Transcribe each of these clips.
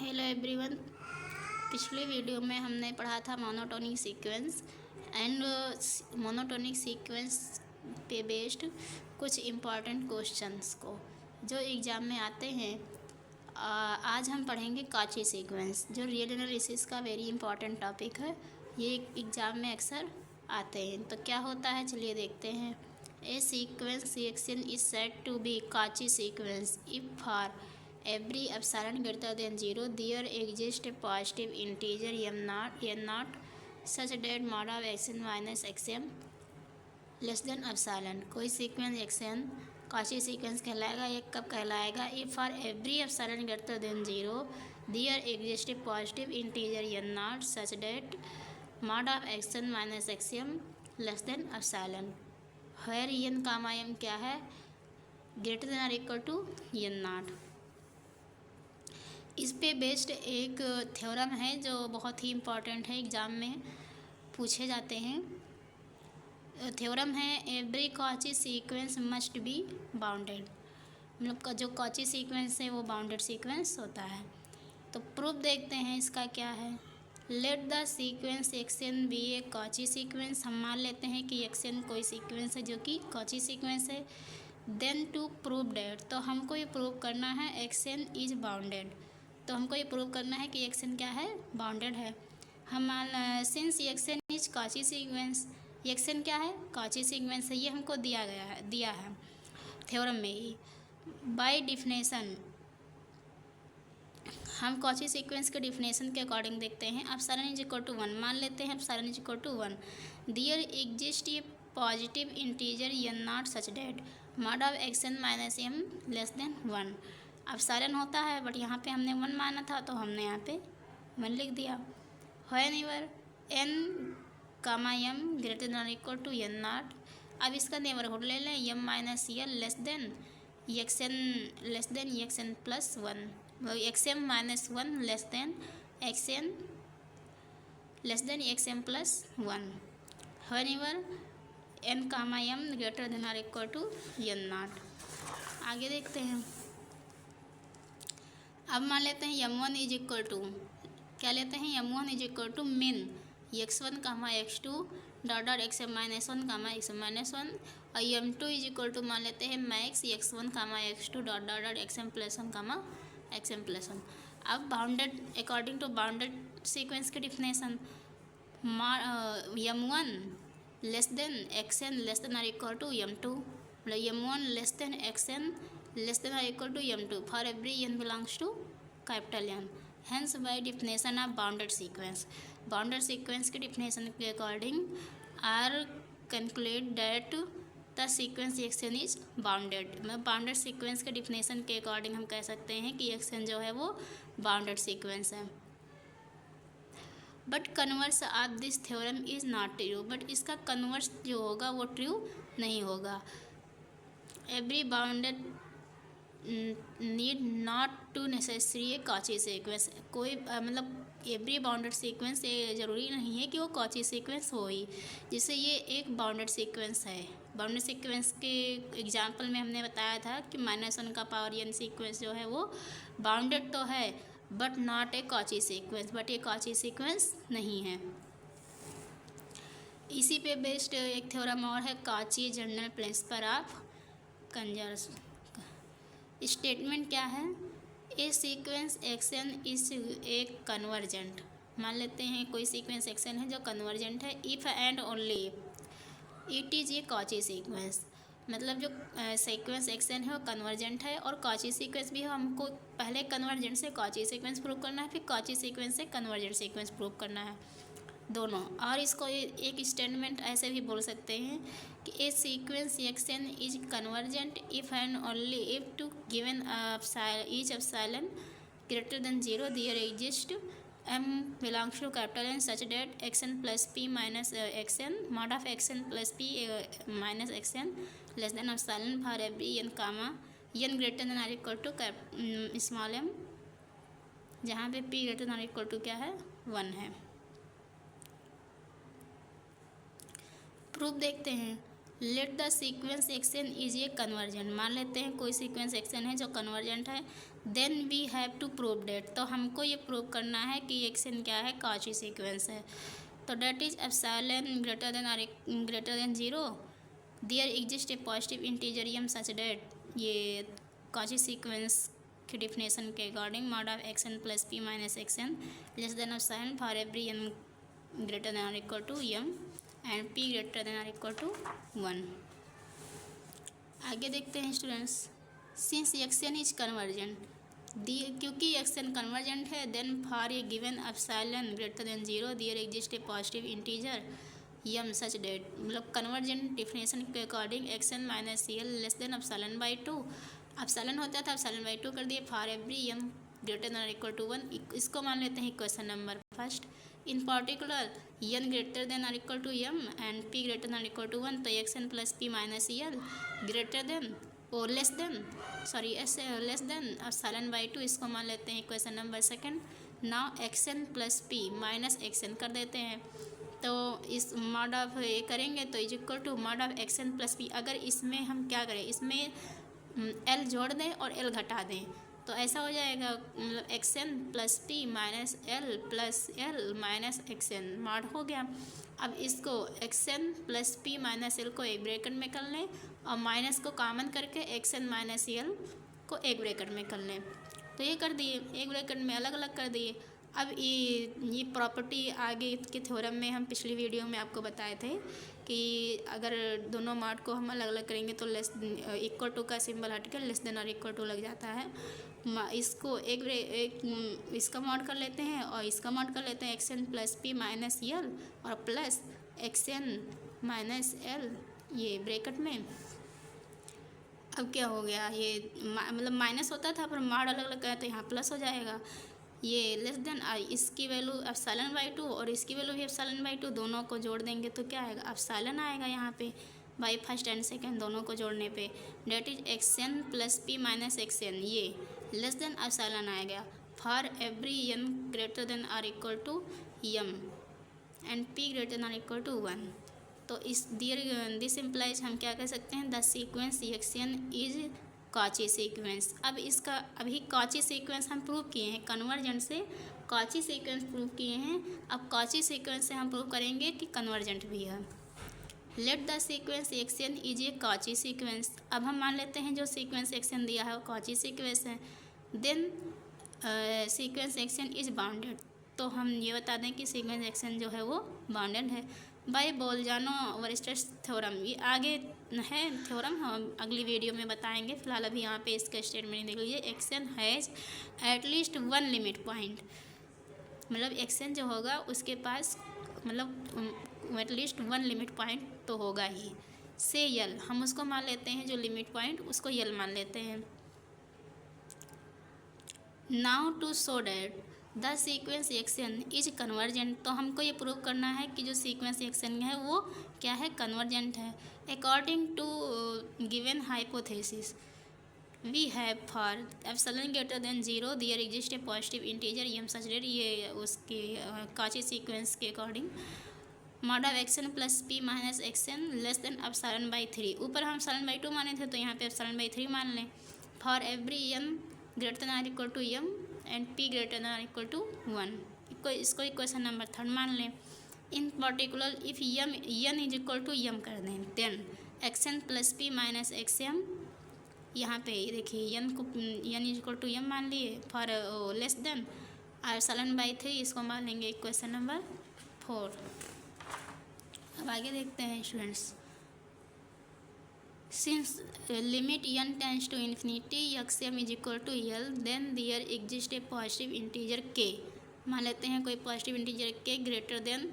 Hello everyone. पिछले video में हमने पढ़ा था monotonic sequence and monotonic sequence पे बेस्ड कुछ इम्पॉर्टेंट क्वेश्चंस को जो एग्ज़ाम में आते हैं। आज हम पढ़ेंगे कॉची सीक्वेंस जो रियल एनालिसिस का वेरी इंपॉर्टेंट टॉपिक है। ये एग्ज़ाम में अक्सर आते हैं। तो क्या होता है चलिए देखते हैं। A sequence x n is said to be Cauchy sequence if for every epsilon greater than 0 there exists a positive integer n naught such that mod of xn minus xm less than epsilon। कोई sequence xn Cauchy sequence कहलाएगा। ये कब कहलाएगा? If for every epsilon greater than 0 there exists a positive integer n naught such that mod of xn minus xm less than epsilon where n comma m क्या है? greater than or equal to n naught। इस पे based एक theorem है जो बहुत ही important है, exam में पूछे जाते हैं। थ्योरम है every Cauchy sequence must be bounded. मतलब जो कॉची सीक्वेंस है वो बाउंडेड सीक्वेंस होता है। तो प्रूफ देखते हैं इसका क्या है। Let the sequence x n be a Cauchy sequence. हम मान लेते हैं कि एक्सन कोई सीक्वेंस है जो कि कॉची सीक्वेंस है। देन टू प्रूव डेट, तो हमको ये प्रूव करना है एक्सन इज बाउंडेड। तो हमको ये प्रूव करना है कि एक्सन क्या है? बाउंडेड है। हम since action is Cauchy sequence, action क्या है? कॉची सीक्वेंस है। ये हमको दिया है थ्योरम में ही। बाय डिफिनेशन हम कॉची सीक्वेंस के डिफिनेशन के अकॉर्डिंग देखते हैं। एप्सिलॉन इज इक्वल टू 1 मान लेते हैं। Epsilon is equal to 1 there exist a positive integer n naught such that mod of xn minus m less than 1। Epsilon होता है बट यहाँ पे हमने 1 माना था तो हमने यहाँ पे 1 लिख दिया। Whenever n comma m greater than equal to n naught. अब इसका नेबरहुड ले लें m minus l less than xn plus 1। xm minus 1 less than xm plus 1। Whenever n comma m greater than और इक्वल टू n नॉट। आगे देखते हैं। अब मान लेते हैं m1 इज इक्वल टू, क्या लेते हैं? m1 is equal to min x1 comma x2 dot xm minus 1 comma xm minus 1 और m2 इज इक्वल टू मान लेते हैं max x1 comma x2 dot xm plus 1 comma xm plus 1। अब bounded according to bounded sequence की definition m1 less than xn less than और equal to m2 मतलब m1 less than xn less than or equal to m2 for every n belongs to capital M। Hence by definition of bounded sequence के definition के according are conclude that the sequence xn is bounded। मतलब bounded sequence के definition के according हम कह सकते हैं कि xn जो है वो bounded sequence है। But converse of this theorem is not true. But इसका कन्वर्स जो होगा वो ट्रू नहीं होगा। Every bounded need not to necessary a Cauchy sequence. कोई मतलब एवरी बाउंडेड सीक्वेंस ये ज़रूरी नहीं है कि वो कॉची सीक्वेंस हो ही, जिससे ये एक बाउंडेड सीक्वेंस है। बाउंडेड सीक्वेंस के एग्जांपल में हमने बताया था कि -1 का पावर n सीक्वेंस जो है वो बाउंडेड तो है but not a Cauchy sequence. But ये कॉची सीक्वेंस नहीं है। इसी पे बेस्ड एक थ्योरम और है Cauchy general principle of converse. Statement क्या है? ए सीक्वेंस एक्सन इज एक कन्वर्जेंट। मान लेते हैं कोई सीक्वेंस एक्सन है जो कन्वर्जेंट है if and only it is a Cauchy sequence. मतलब जो सीक्वेंस एक्सन है वो कन्वर्जेंट है और कॉची सीक्वेंस भी हमको पहले कन्वर्जेंट से कॉची सीक्वेंस प्रूव करना है, फिर कॉची सीक्वेंस से कन्वर्जेंट सीक्वेंस प्रूव करना है दोनों। और इसको एक स्टेटमेंट ऐसे भी बोल सकते हैं कि a sequence x n is convergent if and only if to given each epsilon greater than 0 there exist m belongs to capital N such that xn plus p minus xn mod of xn plus p minus xn less than epsilon for every n comma n greater than or equal to small m, जहाँ पे p greater than or equal to क्या है? 1 है। Proof देखते हैं। Late the sequence x n is a convergent, मान लेते हैं कोई सीक्वेंस एक्शन है जो कन्वर्जेंट है, then we have to prove that, तो हमको ये प्रूव करना है कि एक्शन क्या है, कॉची सीक्वेंस है। तो that is epsilon greater than और greater than 0, there exist a positive integer m such that, ये कॉची सीक्वेंस की डिफिनेशन के according mod of x n plus p minus x n less than epsilon for every n greater than और equal to m and p greater than और equal to 1। आगे देखते हैं students, since x n is convergent, क्योंकि x n convergent है, then for A given epsilon greater than 0 there exist a positive integer m such that, मतलब convergent definition के according x n minus c l less than epsilon by 2, epsilon होता था epsilon by 2 कर दिए, for every m greater than और equal to 1। इसको मान लेते हैं question number first. In particular n greater than और equal to m and p greater than और इक्वल टू 1, तो action plus p minus l greater than और less than less than epsilon by 2, इसको मान लेते हैं question number second. Now x n plus p minus x n कर देते हैं, तो इस मॉड ऑफ ए करेंगे तो is equal to mod of x n plus p। अगर इसमें हम क्या करें, इसमें l जोड़ दें और l घटा दें, तो ऐसा हो जाएगा, मतलब action plus p minus L plus L minus action mod हो गया। अब इसको action plus p minus L को एक ब्रैकेट में कर लें और माइनस को कॉमन करके एक्शन माइनस एल को एक ब्रैकेट में कर लें, तो ये कर दिए, एक ब्रैकेट में अलग अलग कर दिए। अब ये प्रॉपर्टी आगे के थ्योरम में हम पिछली वीडियो में आपको बताए थे कि अगर दोनों मॉड को हम अलग अलग करेंगे तो लेस इक्वल टू का सिंबल हट के लेस देन और इक्वल टू लग जाता है। इसको एक इसका मॉड कर लेते हैं और इसका मॉड कर लेते हैं, action plus p minus L और प्लस एक्शन माइनस एल ये ब्रैकेट में। अब क्या हो गया, ये मतलब माइनस होता था पर मॉड अलग अलग है तो यहाँ प्लस हो जाएगा। ये लेस देन इसकी वैल्यू एप्सिलॉन बाई 2 और इसकी वैल्यू भी एप्सिलॉन बाई 2, दोनों को जोड़ देंगे तो क्या आएगा, एप्सिलॉन आएगा यहाँ पे बाई फर्स्ट एंड सेकेंड दोनों को जोड़ने पे। That is x n plus p minus x n, ये लेस देन एप्सिलॉन आएगा for every n greater than और equal to m and p greater than और इक्वल टू 1। तो इस दिस इम्प्लाइज हम क्या कह सकते हैं, the sequence x n is Cauchy sequence. अब इसका अभी कॉची सीक्वेंस हम प्रूव किए हैं, कन्वर्जेंट से कॉची सीक्वेंस प्रूव किए हैं, अब कॉची सीक्वेंस से हम प्रूव करेंगे कि कन्वर्जेंट भी है। Let the sequence x n is a Cauchy sequence, अब हम मान लेते हैं जो सीक्वेंस एक्शन दिया है वो कॉची सीक्वेंस है, then sequence x n is bounded, तो हम ये बता दें कि सीक्वेंस एक्शन जो है वो बाउंडेड है बाय बोल्जानो-वरिस्टेड थ्योरम। ये आगे है थ्योरम, हम अगली वीडियो में बताएंगे, फिलहाल अभी यहाँ पे इसका स्टेटमेंट देख लीजिए। Action has at least 1 limit point, मतलब एक्शन जो होगा उसके पास मतलब एटलीस्ट 1 लिमिट पॉइंट तो होगा ही। से यल, हम उसको मान लेते हैं जो लिमिट पॉइंट उसको यल मान लेते हैं। Now to show that the sequence x n is convergent, तो हमको ये प्रूव करना है कि जो सीक्वेंस एक्शन है वो क्या है, कन्वर्जेंट है। According to given hypothesis we have for epsilon greater than 0 there exist a positive integer m such that, ये उसके कॉची सीक्वेंस के according mod of x n plus p minus x n less than epsilon by 3, ऊपर हम epsilon by 2 माने थे तो यहाँ पे एप्सिलॉन बाई 3 मान लें। For every n greater than और equal to m and p greater than और इक्वल टू 1, इसको इक्वेशन नंबर 3 मान लें। In particular if n is equal to m कर दें, then x n plus p minus x n, यहाँ पे देखिए n को n is equal to m मान लिए, for less than epsilon by 3, इसको मान लेंगे इक्वेशन नंबर 4। अब आगे देखते हैं students, since limit n tends to infinity xm is equal to l, then there exists a positive integer k, मान लेते हैं कोई positive integer k greater than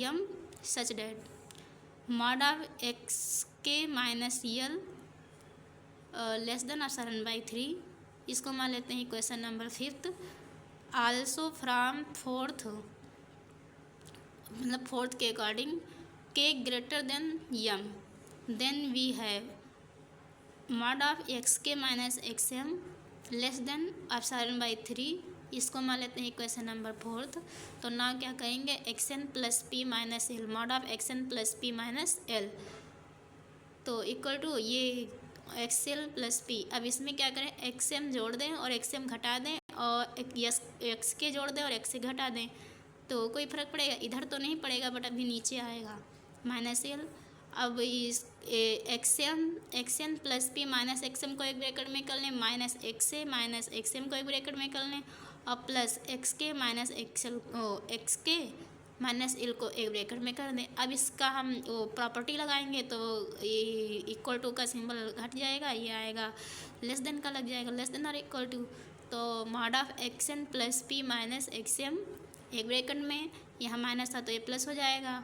m such that mod of x k minus l less than epsilon by 3, इसको मान लेते हैं question number 5। Also from fourth, मतलब fourth के according k greater than m, then we have mod of x k minus x m less than epsilon by 3, इसको मान लेते हैं क्वेश्चन नंबर 4। तो ना क्या कहेंगे, action plus p minus L, mod of x n plus p minus L, तो equal to ये एक्सएल प्लस पी। अब इसमें क्या करें, एक्सएम जोड़ दें और एक्सएम घटा दें, और एक्स के जोड़ दें और एक्स से घटा दें, तो कोई फ़र्क पड़ेगा? इधर तो नहीं पड़ेगा, बट अभी नीचे आएगा माइनस एल। अब इस XM plus p minus XM को एक ब्रैकेट में कर लें, माइनस एक्स ए माइनस एक्सएम को एक ब्रैकेट में कर लें, और plus x k minus x k minus L को एक ब्रैकेट में कर दें। अब इसका हम वो प्रॉपर्टी लगाएंगे तो ये इक्वल टू का सिंबल हट जाएगा, ये आएगा लेस देन का लग जाएगा, लेस देन और इक्वल टू। तो mod of x n plus p minus x m एक ब्रैकेट में, यहाँ माइनस था तो ये प्लस हो जाएगा,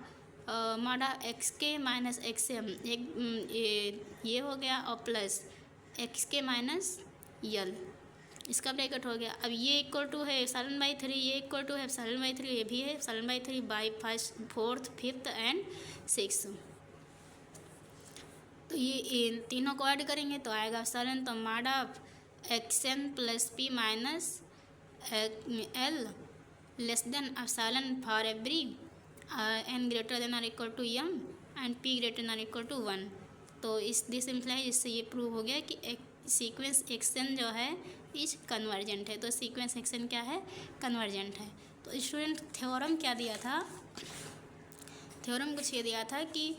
mod of x k minus x m एक ये हो गया, और plus x k minus l, इसका ब्रैकेट हो गया। अब ये इक्वल टू है एप्सिलॉन बाई 3, ये इक्वल टू है एप्सिलॉन बाई 3, ये भी है epsilon by 3 by first, fourth, fifth and six. तो ये तीनों को ऐड करेंगे तो आएगा एप्सिलॉन, तो mod of x n plus p minus l less than epsilon for every n greater than और equal to m and p greater than और इक्वल टू 1। तो दिस इम्प्लाइज, इससे ये प्रूव हो गया कि एक सीक्वेंस एक्सएन जो है इज कन्वर्जेंट है। तो सीक्वेंस एक्सएन क्या है, कन्वर्जेंट है। तो स्टूडेंट थ्योरम क्या दिया था, थ्योरम कुछ ये दिया था कि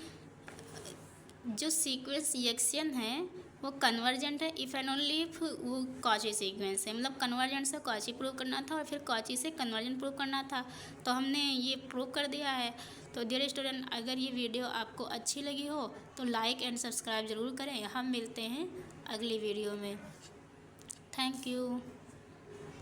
जो सीक्वेंस एक्सएन है वो कन्वर्जेंट है इफ़ एंड ओनली इफ वो कॉची सीक्वेंस है, मतलब कन्वर्जेंट से कॉची प्रूव करना था और फिर कॉची से कन्वर्जेंट प्रूव करना था, तो हमने ये प्रूव कर दिया है। तो डियर स्टूडेंट, अगर ये वीडियो आपको अच्छी लगी हो तो लाइक एंड सब्सक्राइब ज़रूर करें। हम मिलते हैं अगली वीडियो में। Thank you.